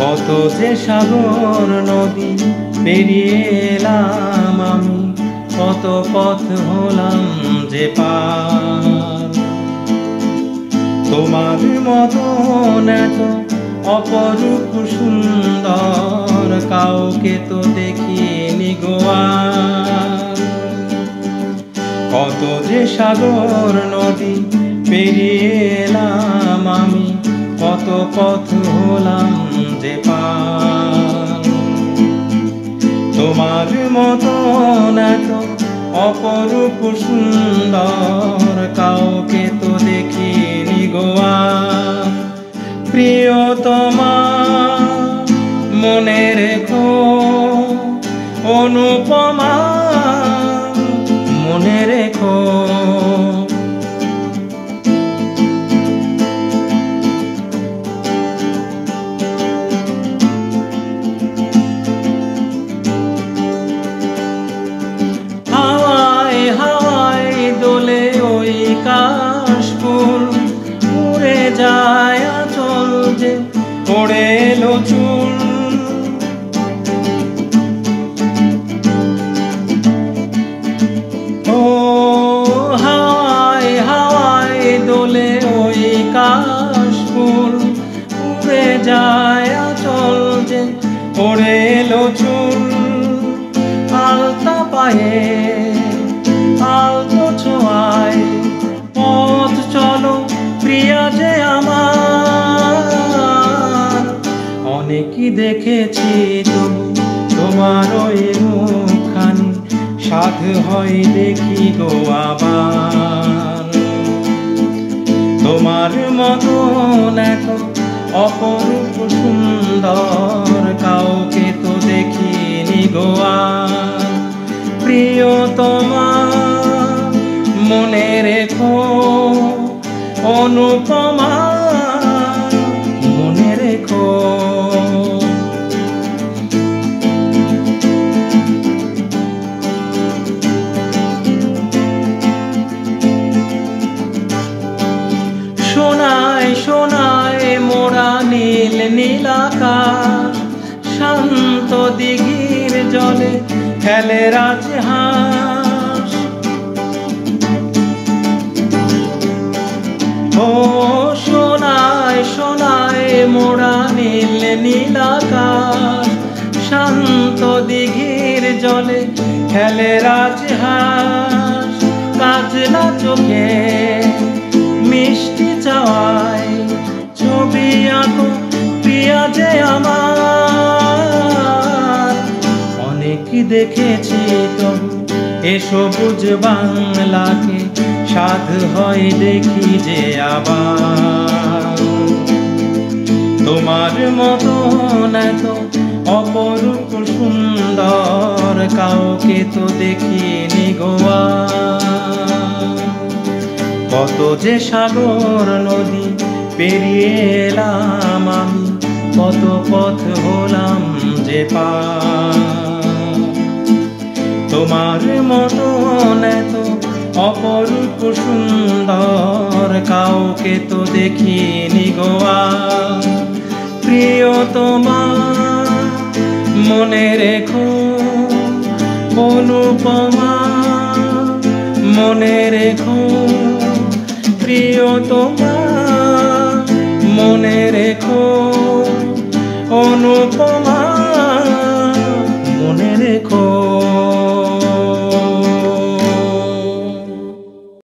কত যে সাগর নদী পেরিয়ে এলাম আমি, কত পথ হলাম যে পার। তোমার মতন এত অপরূপ সুন্দর কাউকে তো দেখিনি গো আর। কত যে সাগর নদী পেরিয়ে এলাম আমি, কত পথ হলাম যে পার। তোমার মতন এত অপরূপ সুন্দর কাউকে তো দেখিনি গো আর। প্রিয়তমা মনে রেখো, অনুপমা মনে রেখো। হাওয়ায় হাওয়ায় দোলে ওই কাশফুল, উড়ে যায় আঁচল যে পড়ে এলো চুল। ও হাওয়ায় হাওয়ায় দোলে ওই কাশফুল, উড়ে যায় আঁচল যে পড়ে এলো চুল। আলতা পায়ে আলতো ছোঁয়ায় পথ চলো প্রিয়া যে আমার। অনেকই দেখেছি তবু তোমার ওই মুখখানি, সাধ হয় দেখি গো আবার। তোমার মতন এত অপরূপ সুন্দর কাউকে তো দেখিনি গো আর। প্রিয়তমা মনে রেখো, অনুপমা মনে রেখো। সোনায় সোনায় মোরা নীল নীল আকাশ, শান্ত দিঘির জলে খেলে রাজহাঁস। ও সোনায় সোনায় মোরা নীল নীল আকাশ, শান্ত দিঘির জলে খেলে রাজহাঁস। কাজলা চোখে মিষ্টি চাওয়ায় ছবি আঁকো প্রিয়া যে আমার। অনেক দেখেছি তবু এ সবুজ বাংলাকে, সাধ হয় দেখি যে আবার। তোমার মতন এত অপরূপ সুন্দর কাউকে তো দেখিনি গো আর। কত যে সাগর নদী পেরিয়ে এলাম আমি, কত পথ হলাম যে পার। তোমার মতন এত অপরূপ সুন্দর কাউকে তো দেখিনি গো আর। প্রিয়তমা মনে রেখো, অনুপমা মনে রেখো। প্রিয়তমা মনে রেখো, অনুপমা মনে রেখো।